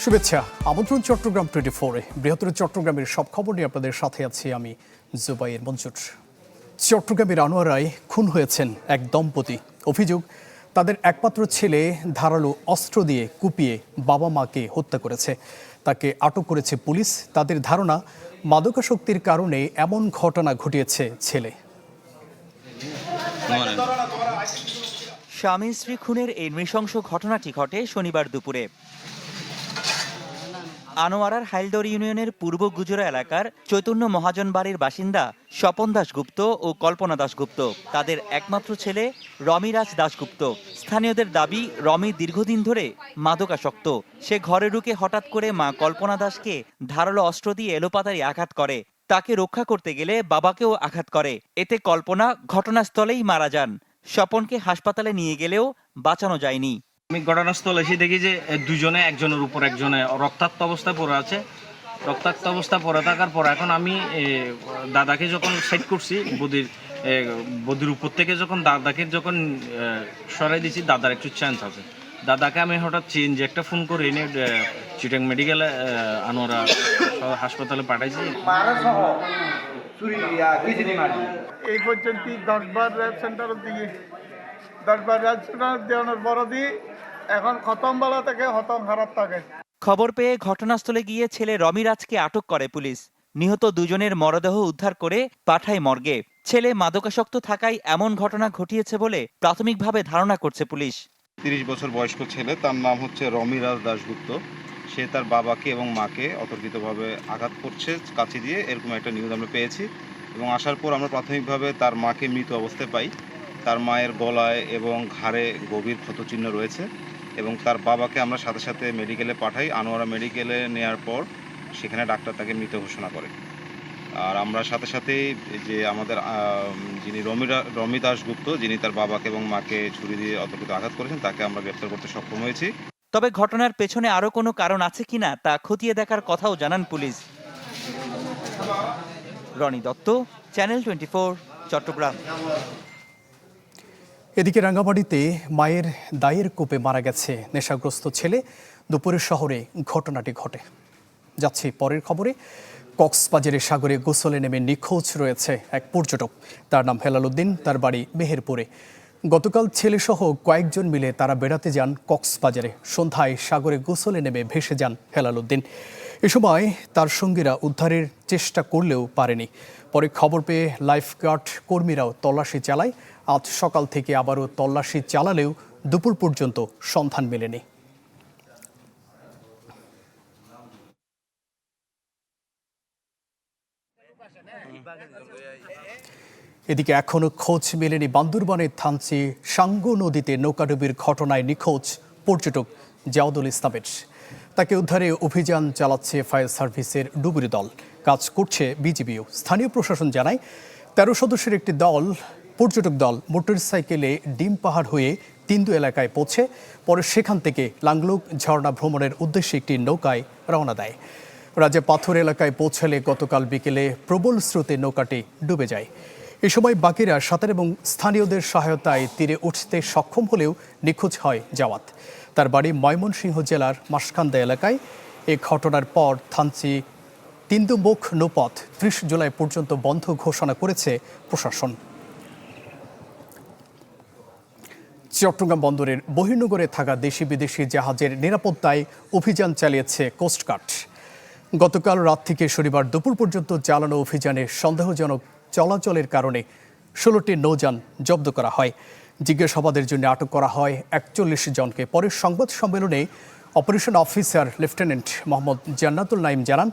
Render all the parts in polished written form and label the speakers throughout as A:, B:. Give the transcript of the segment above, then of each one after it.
A: শুভেচ্ছা। আমন্ত্রণ চট্টগ্রাম 24-এ। বৃহত্তর চট্টগ্রামের সব খবর নিয়ে আপনাদের সাথে আছি আমি জুবাইর মঞ্জুর। চট্টগ্রামের আনোয়ারায় খুন হয়েছেন এক দম্পতি। অভিযোগ, তাদের একমাত্র ছেলে ধারালো অস্ত্র দিয়ে কুপিয়ে বাবা মাকে হত্যা করেছে। তাকে আটক করেছে পুলিশ। তাদের ধারণা, মাদকাসক্তির কারণে এমন ঘটনা ঘটিয়েছে ছেলে।
B: স্বামী স্ত্রী খুনের এই নৃশংস ঘটনাটি ঘটে শনিবার দুপুরে আনোয়ারার হাইলদর ইউনিয়নের পূর্ব গুজরা এলাকার চৈতন্য মহাজন বাড়ির বাসিন্দা স্বপন দাশগুপ্ত ও কল্পনা দাশগুপ্ত। তাদের একমাত্র ছেলে রমিরাজ দাশগুপ্ত। স্থানীয়দের দাবি, রমি দীর্ঘদিন ধরে মাদকাসক্ত। সে ঘরে ঢুকে হঠাৎ করে মা কল্পনা দাসকে ধারালো অস্ত্র দিয়ে এলোপাতাড়ি আঘাত করে। তাকে রক্ষা করতে গেলে বাবাকেও আঘাত করে। এতে কল্পনা ঘটনাস্থলেই মারা যান। স্বপনকে হাসপাতালে নিয়ে গেলেও বাঁচানো যায়নি।
C: আমি ঘটনাস্থলে এসে দেখি যে দুজনে একজনের উপর একজনে রক্তাক্ত অবস্থায় পড়ে আছে। রক্তাক্ত অবস্থা পড়ে থাকার পর এখন আমি দাদাকে যখন সাইড করছি, বদির উপর থেকে যখন দাদাকে সরাই দিয়েছি, দাদার একটু চান্স আছে। দাদাকে আমি হঠাৎ চেঞ্জ একটা ফোন করে এনে চিটাং মেডিকেলে আনোয়ারা হাসপাতালে পাঠাইছি।
D: এই পর্যন্ত 10বার র্যাব সেন্টার দিয়ে 10বার র্যাব সেন্টার দেওয়ানোর বড়দি এখন খতম বেলা থেকে হতম খারাপ থাকে।
B: খবর পেয়ে ঘটনাস্থলে গিয়ে ছেলে রমিরাজকে আটক করে পুলিশ। নিহত দুজনের মরদেহ উদ্ধার করে পাঠায় মর্গে। ছেলে মাদকাসক্ত থাকায় এমন ঘটনা ঘটিয়েছে বলে প্রাথমিকভাবে ধারণা করছে পুলিশ।
E: 30 বছর বয়স্ক ছেলে, তার নাম হচ্ছে রমিরাজ দাশগুপ্ত। সে তার বাবাকে এবং মাকে অতর্কিতভাবে আঘাত করছে কাঁচি দিয়ে, এরকম একটা নিউজ আমরা পেয়েছি। এবং আসার পর আমরা প্রাথমিকভাবে তার মাকে মৃত অবস্থায় পাই। তার মায়ের গলায় এবং ঘাড়ে গভীর ক্ষতচিহ্ন রয়েছে এবং তার বাবাকে আমরা সাথে সাথে মেডিকেলে পাঠাই। আনোয়ারা মেডিকেলে নেওয়ার পর সেখানে ডাক্তার তাকে মৃত ঘোষণা করে। আর আমরা সাথে সাথেই যে আমাদের যিনি রমি দাশগুপ্ত, যিনি তার বাবাকে এবং মাকে ছুরি দিয়ে অতর্কিত আঘাত করেছেন, তাকে আমরা গ্রেপ্তার করতে সক্ষম হয়েছি।
B: তবে ঘটনার পেছনে আরও কোনো কারণ আছে কিনা তা খতিয়ে দেখার কথাও জানান পুলিশ। রনি দত্ত, চ্যানেল 24, চট্টগ্রাম।
A: এদিকে রাঙ্গামাটিতে মায়ের দায়ের কোপে মারা গেছে নেশাগ্রস্ত ছেলে। দুপুরের শহরে ঘটনাটি ঘটে। যাচ্ছি পরের খবরে। কক্সবাজারের সাগরে গোসলে নেমে নিখোঁজ রয়েছে এক পর্যটক। তার নাম হেলাল উদ্দিন, তার বাড়ি মেহেরপুরে। গতকাল ছেলেসহ কয়েকজন মিলে তারা বেড়াতে যান কক্সবাজারে। সন্ধ্যায় সাগরে গোসলে নেমে ভেসে যান হেলাল উদ্দিন। এ সময় তার সঙ্গীরা উদ্ধারের চেষ্টা করলেও পারেনি। পরে খবর পেয়ে লাইফগার্ড কর্মীরাও তল্লাশি চালায়। আজ সকাল থেকে আবারও তল্লাশি চালালেও দুপুর পর্যন্ত সন্ধান মেলেনি। এদিকে এখনও খোঁজ মেলেনি বান্দরবানের থানচি সাঙ্গু নদীতে নৌকাডুবির ঘটনায় নিখোঁজ পর্যটক জাওদুল ইসলামের। তাকে উদ্ধারে অভিযান চালাচ্ছে ফায়ার সার্ভিসের ডুবুরি দল। কাজ করছে বিজিবিও। স্থানীয় প্রশাসন জানায় 13 সদস্যের একটি পর্যটক দল মোটরসাইকেলে ডিম পাহাড় হয়ে তিন্দু এলাকায় পৌঁছে পরে সেখান থেকে লাংলুক ঝর্ণা ভ্রমণের উদ্দেশ্যে একটি নৌকায় রওনা দেয়। রাজে পাথর এলাকায় পৌঁছালে গতকাল বিকেলে প্রবল স্রোতে নৌকাটি ডুবে যায়। এ সময় বাকিরা সাঁতার এবং স্থানীয়দের সহায়তায় তীরে উঠতে সক্ষম হলেও নিখোঁজ হয় জাওয়াত। তার বাড়ি ময়মনসিংহ জেলার মাসকান্দা এলাকায়। এ ঘটনার পর থানচি তিন্দুমুখ নৌপথ 30 জুলাই পর্যন্ত বন্ধ ঘোষণা করেছে প্রশাসন। চট্টগ্রাম বন্দরের বহির্নগরে থাকা দেশি বিদেশি জাহাজের নিরাপত্তায় অভিযান চালিয়েছে কোস্টগার্ড। গতকাল রাত থেকে শনিবার দুপুর পর্যন্ত চালানো অভিযানে সন্দেহজনক চলাচলের কারণে 16টি নৌযান জব্দ করা হয়। জিজ্ঞাসাবাদের জন্য আটক করা হয় 41 জনকে। পরে সংবাদ সম্মেলনে অপারেশন অফিসার লেফটেন্যান্ট মোহাম্মদ জান্নাতুল নাইম জানান,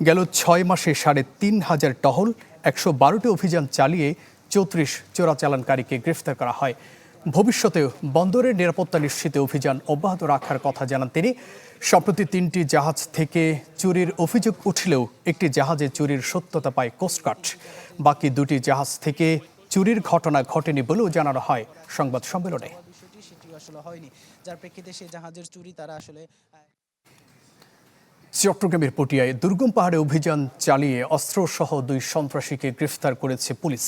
A: গেল 6 মাসে 3,500 টহল, 112টি অভিযান চালিয়ে 34 চোরাচালানকারীকে গ্রেফতার করা হয়। ভবিষ্যতেও বন্দরের নিরাপত্তা নিশ্চিতে অভিযান অব্যাহত রাখার কথা জানান তিনি। সম্প্রতি 3টি জাহাজ থেকে চুরির অভিযোগ উঠলেও একটি জাহাজে চুরির সত্যতা পায় কোস্টগার্ড। বাকি 2টি জাহাজ থেকে চুরির ঘটনা ঘটেনি বলেও জানানো হয় সংবাদ সম্মেলনে। চট্টগ্রামের পটিয়ায় দুর্গম পাহাড়ে অভিযান চালিয়ে অস্ত্রসহ 2 সন্ত্রাসীকে গ্রেফতার করেছে পুলিশ।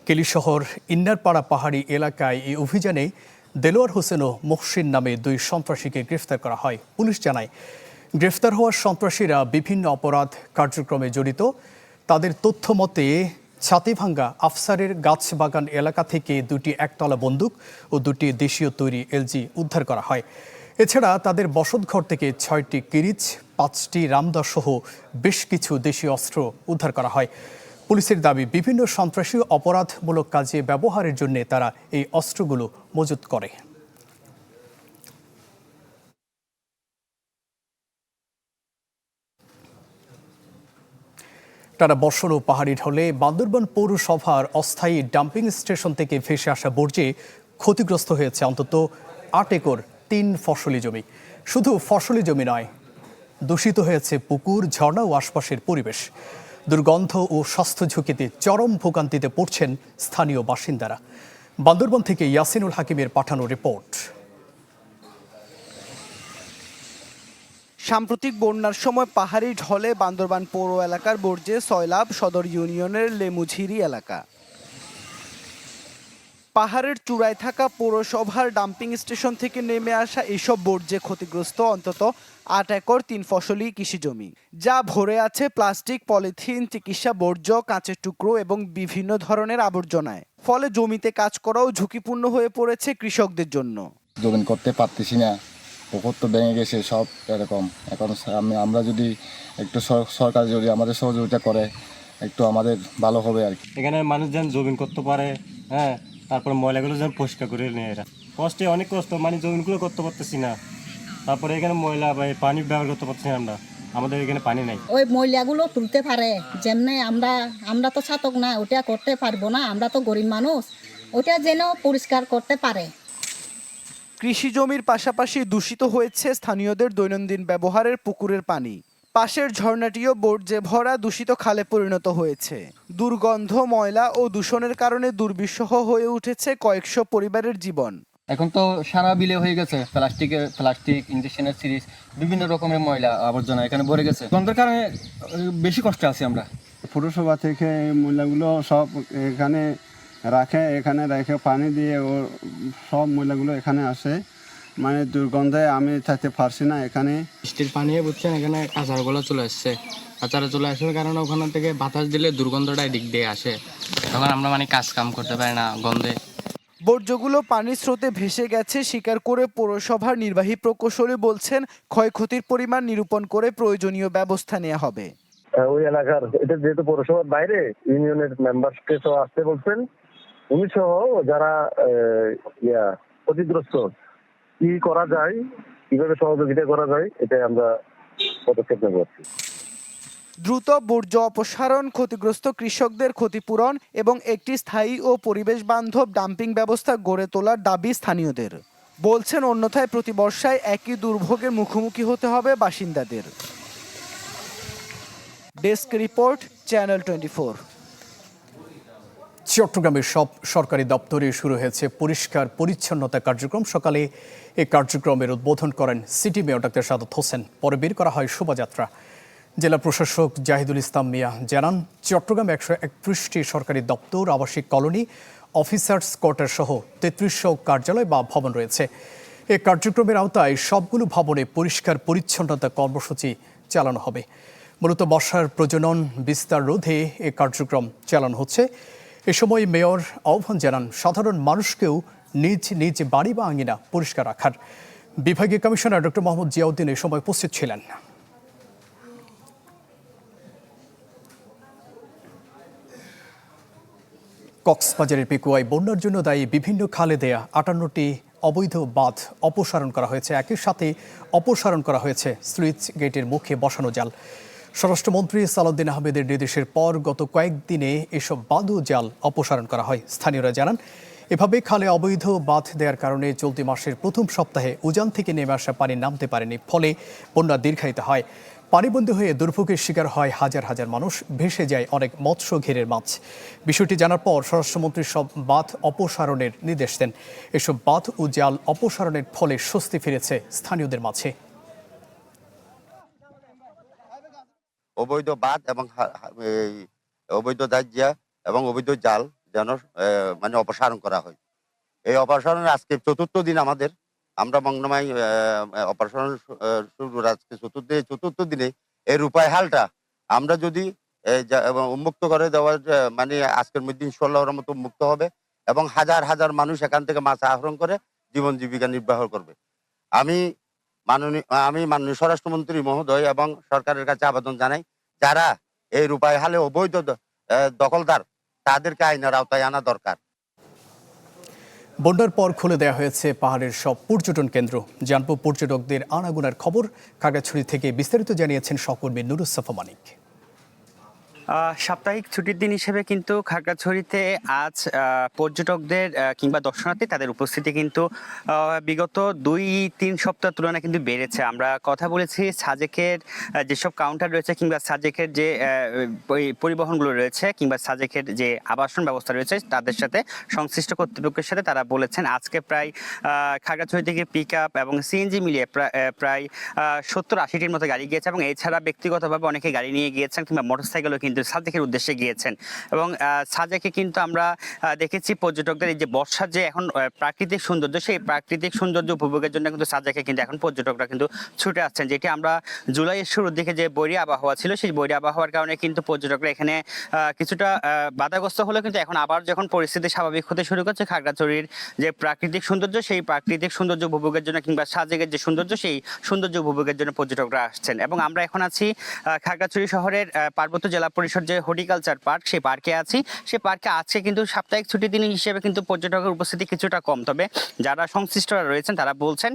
A: কেলি শহর ইন্নারপাড়া পাহাড়ি এলাকায় এই অভিযানে দেলোয়ার হোসেন ও মহসিন নামে 2 সন্ত্রাসীকে গ্রেফতার করা হয়। পুলিশ জানায় গ্রেফতার হওয়া সন্ত্রাসীরা বিভিন্ন অপরাধ কার্যক্রমে জড়িত। তাদের তথ্য মতে ছাতিভাঙ্গা আফসারের গাছবাগান এলাকা থেকে 2টি একতলা বন্দুক ও 2টি দেশীয় তৈরি এলজি উদ্ধার করা হয়। এছাড়া তাদের বসতঘর থেকে 6টি কিরিচ, 5টি রামদা সহ বেশ কিছু দেশীয় অস্ত্র উদ্ধার করা হয়। পুলিশের দাবি, বিভিন্ন সন্ত্রাসী অপরাধমূলক কাজে ব্যবহারের জন্য তারা এই অস্ত্রগুলো মজুত করে। টানা বর্ষণ ও পাহাড়ি ঢলে বান্দরবান পৌরসভার অস্থায়ী ডাম্পিং স্টেশন থেকে ভেসে আসা বর্জ্যে ক্ষতিগ্রস্ত হয়েছে অন্তত 8 একর 3 ফসলি জমি। শুধু ফসলি জমি নয়, দূষিত হয়েছে পুকুর, ঝর্ণা ও আশপাশের পরিবেশ। দুর্গন্ধ ও স্বাস্থ্য ঝুঁকিতে চরম ভোগান্তিতে পড়ছেন স্থানীয় বাসিন্দারা। বান্দরবান থেকে ইয়াসিনুল হাকিমের পাঠানো রিপোর্ট।
F: সাম্প্রতিক বন্যার সময় পাহাড়ি ঢলে বান্দরবান পৌর এলাকার বর্জ্যে সয়লাব সদর ইউনিয়নের লেমুঝিরি এলাকা। পাহাড়ের চূড়ায় থাকা পৌরসভার ডাম্পিং স্টেশন থেকে নেমে আসা এসব বর্জ্যে ক্ষতিগ্রস্ত অন্তত 8 একর 3 ফসলি কৃষিজমি, যা ভরে আছে প্লাস্টিক, পলিথিন, চিকিৎসা বর্জ্য, কাঁচের টুকরো এবং বিভিন্ন ধরনের আবর্জনায়। ফলে জমিতে কাজ করাও ঝুঁকিপূর্ণ হয়ে পড়েছে কৃষকদের জন্য।
G: জমিন করতে পারতেছি না, পুকুর তো ভেঙে গেছে সব এরকম। এখন আমরা যদি একটু সরকার যদি আমাদের সহযোগিতা করে একটু আমাদের ভালো হবে আর কি।
H: এখানে মানুষ যেন জমিন করতে পারে, হ্যাঁ, তারপরে ময়লাগুলো যেন পরিষ্কার করে নেয়। এরা কষ্টে অনেক কষ্ট, মানে জমিনগুলো করতে পারতেছি না। তারপরে এখানে ময়লা বা পানি ব্যবহার করতে পারছি না, আমাদের এখানে পানি নাই।
I: ওই ময়লাগুলো তুলতে পারে, যেমনি আমরা তো ছাতক না, ওটা করতে পারবো না, আমরা তো গরিব মানুষ, ওটা যেন পরিষ্কার করতে পারে।
F: কৃষি জমির পাশাপাশি দূষিত হয়েছে স্থানীয়দের দৈনন্দিন ব্যবহারের পুকুরের পানি। পাশের ঝর্ণাটিও বর্জ্যে ভরা দূষিত খালে পরিণত হয়েছে। দুর্গন্ধ, ময়লা ও দূষণের কারণে দুর্বিষহ হয়ে উঠেছে কয়েকশো পরিবারের জীবন।
J: এখন তো সারা বিলে হয়ে গেছে, প্লাস্টিক ইঞ্জেকশনের সিরিজ, বিভিন্ন রকমের ময়লা আবর্জনা এখানে ভরে গেছে। গন্ধের কারণে বেশি কষ্টে আছি আমরা।
D: পৌরসভা থেকে ময়লাগুলো সব এখানে রেখে পানি দিয়ে ও সব ময়লাগুলো এখানে আসে, মানে দুর্গন্ধে আমি থাকতে পারছি না এখানে।
K: বৃষ্টির পানি বুঝছেন, এখানে কাঁচারগুলো চলে আসছে, চলে আসার কারণে ওখানে থেকে বাতাস দিলে দুর্গন্ধটা এদিক দিয়ে আসে, তখন আমরা মানে কাজ কাম করতে পারি না গন্ধে।
F: বর্জ্যগুলো পানির স্রোতে ভেসে গেছে স্বীকার করে পৌরসভার নির্বাহী প্রকৌশলী বলছেন, ক্ষয়ক্ষতির পরিমাণ নিরূপণ করে প্রয়োজনীয় ব্যবস্থা নেওয়া হবে।
L: ওই এলাকার, এটা যেহেতু পৌরসভার বাইরে, ইউনিয়নের মেম্বারকে তো আসতে বলছেন, উনি সহ যারা ক্ষতিগ্রস্ত, কি করা যায়, কিভাবে সহযোগিতা করা যায়, এটাই আমরা পদক্ষেপ নেব।
F: দ্রুত বর্জ্য অপসারণ, ক্ষতিগ্রস্ত কৃষকদের ক্ষতিপূরণ এবং একটি স্থায়ী ও পরিবেশ বান্ধব ডাম্পিং ব্যবস্থা গড়ে তোলার দাবি স্থানীয়দের। বলছেন, অন্যথায় প্রতি বর্ষায় একই দুর্ভোগের মুখোমুখি হতে হবে বাসিন্দাদের। Desk report, channel 24।
A: চট্টগ্রামের সব সরকারি দপ্তরে শুরু হয়েছে পরিষ্কার পরিচ্ছন্নতা কার্যক্রম। সকালে এই কার্যক্রমের উদ্বোধন করেন city mayor doctor Sadat Hossain. পরে বের করা হয় শোভাযাত্রা। জেলা প্রশাসক জাহিদুল ইসলাম মিয়া জানান, চট্টগ্রামে 131টি সরকারি দপ্তর, আবাসিক কলোনি, অফিসার্স কোয়ার্টার সহ 3300 কার্যালয় বা ভবন রয়েছে। এই কার্যক্রমের আওতায় সবগুলো ভবনে পরিষ্কার পরিচ্ছন্নতা কর্মসূচি চালানো হবে। মূলত বর্ষার প্রজনন বিস্তার রোধে এ কার্যক্রম চালানো হচ্ছে। এ সময় মেয়র আহ্বান জানান সাধারণ মানুষকেও নিজ নিজ বাড়ি বা আঙিনা পরিষ্কার রাখার। বিভাগীয় কমিশনার ডক্টর মোহাম্মদ জিয়াউদ্দিন এ সময় উপস্থিত ছিলেন। কক্সবাজারের পেকুয়ায় বন্যার জন্য দায়ী বিভিন্ন খালে দেয়া 58টি অবৈধ বাঁধ অপসারণ করা হয়েছে। একই সাথে অপসারণ করা হয়েছে স্লুইস গেটের মুখে বসানো জাল। স্বরাষ্ট্রমন্ত্রী সালাউদ্দিন আহমেদের নির্দেশের পর গত কয়েকদিনে এসব বাঁধ ও জাল অপসারণ করা হয়। স্থানীয়রা জানান, এভাবে খালে অবৈধ বাঁধ দেওয়ার কারণে চলতি মাসের প্রথম সপ্তাহে উজান থেকে নেমে আসা পানি নামতে পারেনি, ফলে বন্যা দীর্ঘায়িত হয়। পানিবন্দী হয়ে দুর্ভোগের শিকার হয় হাজার হাজার মানুষ, ভেসে যায় অনেক মৎস্য ঘেরের মাছ। বিষয়টি জানার পর স্বরাষ্ট্রমন্ত্রী সব বাঁধ অপসারণের নির্দেশ দেন। এসব বাঁধ ও জাল অপসারণের ফলে স্বস্তি ফিরেছে স্থানীয়দের মাঝে।
M: অবৈধ বাঁধ এবং অবৈধ দাহ্যা এবং অবৈধ জাল যেন মানে অপসারণ করা হয়। এই অপসারণের আজকে 4র্থ দিন আমাদের আমরা মংনমাই অপারেশন শুরু আজকে চতুর্থ দিনে এই রূপায় হালটা আমরা যদি উন্মুক্ত করে দেওয়ার মানে আজকের মধ্যে ইনশাআল্লাহর মতো মুক্ত হবে এবং হাজার হাজার মানুষ এখান থেকে মাছ আহরণ করে জীবন জীবিকা নির্বাহ করবে। আমি মাননীয় স্বরাষ্ট্রমন্ত্রী মহোদয় এবং সরকারের কাছে আবেদন জানাই, যারা এই রূপায় হালে অবৈধ দখলদার তাদেরকে আইনের আওতায় আনা দরকার।
A: বন্যার পর খুলে দেওয়া হয়েছে পাহাড়ের সব পর্যটন কেন্দ্র। জানবো পর্যটকদের আনাগোনার খবর। খাগড়াছড়ি থেকে বিস্তারিত জানিয়েছেন সহকর্মী নুরুজ্জাফা মানিক।
N: সাপ্তাহিক ছুটির দিন হিসেবে কিন্তু খাগড়াছড়িতে আজ পর্যটকদের কিংবা দর্শনার্থী তাদের উপস্থিতি কিন্তু বিগত 2-3 সপ্তাহ তুলনায় কিন্তু বেড়েছে। আমরা কথা বলেছি সাজেকের যেসব কাউন্টার রয়েছে কিংবা সাজেকের যে পরিবহনগুলো রয়েছে কিংবা সাজেকের যে আবাসন ব্যবস্থা রয়েছে তাদের সাথে, সংশ্লিষ্ট কর্তৃপক্ষের সাথে। তারা বলেছেন আজকে প্রায় খাগড়াছড়ি থেকে পিক আপ এবং সিএনজি মিলিয়ে প্রায় 70-80টির মতো গাড়ি গিয়েছে এবং এছাড়া ব্যক্তিগতভাবে অনেকে গাড়ি নিয়ে গিয়েছেন কিংবা মোটরসাইকেলও কিন্তু সাজেকের উদ্দেশ্যে গিয়েছেন। এবং সাজেকে কিন্তু আমরা দেখেছি পর্যটকদের এই যে বর্ষার যে এখন প্রাকৃতিক সৌন্দর্য, সেই প্রাকৃতিক সৌন্দর্য উপভোগের জন্য কিন্তু সাজেকে কিন্তু এখন পর্যটকরা কিন্তু ছুটে আসছেন। যেটি আমরা জুলাইয়ের শুরুর দিকে যে বৈরী আবহাওয়া ছিল, সেই বৈরী আবহাওয়ার কারণে কিন্তু পর্যটকরা এখানে কিছুটা বাধাগ্রস্ত হলেও কিন্তু এখন আবার যখন পরিস্থিতি স্বাভাবিক হতে শুরু করছে, খাগড়াছড়ির যে প্রাকৃতিক সৌন্দর্য, সেই প্রাকৃতিক সৌন্দর্য উপভোগের জন্য কিংবা সাজেকের যে সৌন্দর্য, সেই সৌন্দর্য উপভোগের জন্য পর্যটকরা আসছেন। এবং আমরা এখন আছি খাগড়াছড়ি শহরের পার্বত্য জেলা পরিষদ যে হর্টিকালচার পার্ক, সেই পার্কে আছি। সেই পার্কে আজকে কিন্তু সাপ্তাহিক ছুটির দিন হিসেবে কিন্তু পর্যটকের উপস্থিতি কিছুটা কম। তবে যারা সংশ্লিষ্টরা রয়েছেন তারা বলছেন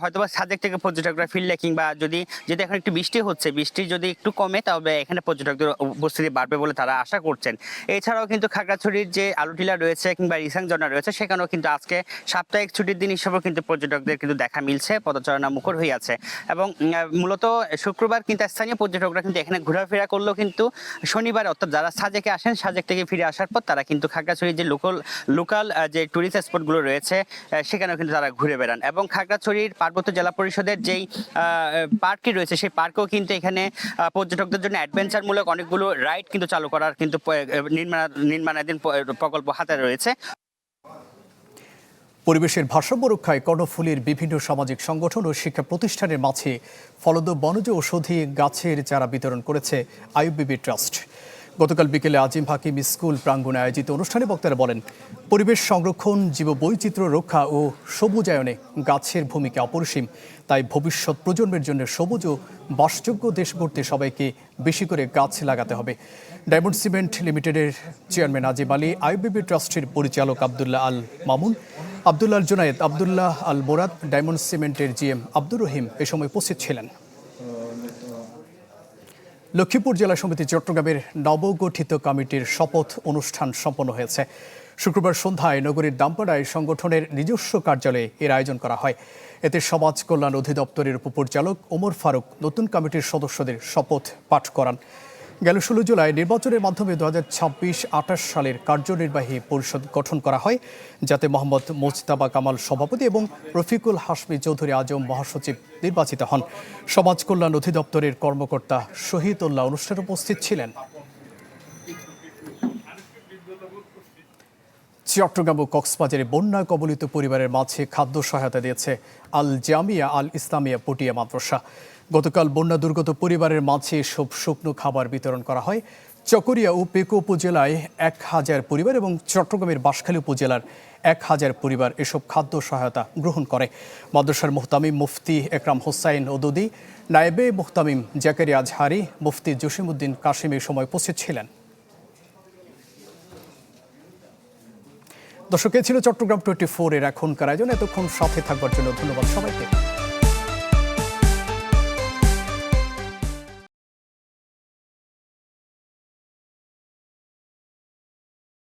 N: হয়তোবা সাজেক থেকে পর্যটকরা ফিরলে কিংবা যদি এখন একটু বৃষ্টি হচ্ছে, বৃষ্টি যদি একটু কমে তবে এখানে পর্যটকদের উপস্থিতি বাড়বে বলে তারা আশা করছেন। এছাড়াও কিন্তু খাগড়াছড়ির যে আলুটিলা রয়েছে কিংবা রিসাং ঝর্ণা রয়েছে, সেখানেও কিন্তু আজকে সাপ্তাহিক ছুটির দিন হিসেবেও কিন্তু পর্যটকদের কিন্তু দেখা মিলছে, পদচারণা মুখর হয়ে আছে। এবং মূলত শুক্রবার কিন্তু স্থানীয় পর্যটকরা কিন্তু এখানে ঘোরাফেরা করলেও কিন্তু শনিবার অর্থাৎ যারা সাজেকে আসেন, সাজেক থেকে ফিরে আসার পর তারা কিন্তু খাগড়াছড়ির যে লোকাল যে ট্যুরিস্ট স্পটগুলো রয়েছে সেখানেও কিন্তু তারা ঘুরে বেড়ান। এবং খাগড়াছড়ির পার্বত্য জেলা পরিষদের যেই পার্কটি রয়েছে, সেই পার্কেও কিন্তু এখানে পর্যটকদের জন্য অ্যাডভেঞ্চারমূলক অনেকগুলো রাইড কিন্তু চালু করার কিন্তু নির্মাণাধীন প্রকল্প হাতে রয়েছে।
A: পরিবেশের ভারসাম্য রক্ষায় কর্ণফুলীর বিভিন্ন সামাজিক সংগঠন ও শিক্ষা প্রতিষ্ঠানের মাঝে ফলদ বনজ ঔষধি গাছের চারা বিতরণ করেছে আইয়ুব ট্রাস্ট। গতকাল বিকেলে আজিম হাকিম স্কুল প্রাঙ্গণে আয়োজিত অনুষ্ঠানে বক্তারা বলেন, পরিবেশ সংরক্ষণ, জীববৈচিত্র্য রক্ষা ও সবুজায়নে গাছের ভূমিকা অপরিসীম। তাই ভবিষ্যৎ প্রজন্মের জন্য সবুজ ও বাসযোগ্য দেশ গড়তে সবাইকে বেশি করে গাছ লাগাতে হবে। ডায়মন্ড সিমেন্ট লিমিটেডের চেয়ারম্যান আজিম আলী, আইয়ুব ট্রাস্টের পরিচালক আবদুল্লাহ আল মামুন, আবদুল্লাহ আল জুনায়েদ, আবদুল্লাহ আল মোরাদ, ডায়মন্ড সিমেন্টের জিএম আব্দুর রহিম এ সময় উপস্থিত ছিলেন। লক্ষ্মীপুর জেলা সমিতি চট্টগ্রামের নবগঠিত কমিটির শপথ অনুষ্ঠান সম্পন্ন হয়েছে। শুক্রবার সন্ধ্যায় নগরীর দামপাড়ায় সংগঠনের নিজস্ব কার্যালয়ে এর আয়োজন করা হয়। এতে সমাজ কল্যাণ অধিদপ্তরের উপপরিচালক ওমর ফারুক নতুন কমিটির সদস্যদের শপথ পাঠ করান। গেল 16 জুলাই নির্বাচনের মাধ্যমে 2026-28 সালের কার্যনির্বাহী পরিষদ গঠন করা হয়, যাতে মোহাম্মদ মোজতাবা কামাল সভাপতি এবং রফিকুল হাশমি চৌধুরী আজম মহাসচিব নির্বাচিত হন। সমাজ কল্যাণ অধিদপ্তরের কর্মকর্তা শহীদুল্লাহ অনুষ্ঠানে উপস্থিত ছিলেন। চট্টগ্রাম ও কক্সবাজারে বন্যা কবলিত পরিবারের মাঝে খাদ্য সহায়তা দিয়েছে আল জামিয়া আল ইসলামিয়া পটিয়া মাদ্রাসা। গতকাল বন্যা দুর্গত পরিবারের মাঝে এসব শুকনো খাবার বিতরণ করা হয়। চকরিয়া ও পেকো উপজেলায় 1000 পরিবার এবং চট্টগ্রামের বাঁশখালী উপজেলার 1000 পরিবার এসব খাদ্য সহায়তা গ্রহণ করে। মাদ্রাসার মুহতামিম মুফতি একরাম হোসাইন ওদুদি, নায়েবে মুহতামিম জাকারিয়া আজহারি, মুফতি জসিমউদ্দিন কাশিম এই সময় উপস্থিত ছিলেন। দর্শক, এ ছিল চট্টগ্রাম 24 এর এখনকার আয়োজন। এতক্ষণ সাথে থাকবার জন্য ধন্যবাদ সবাইকে।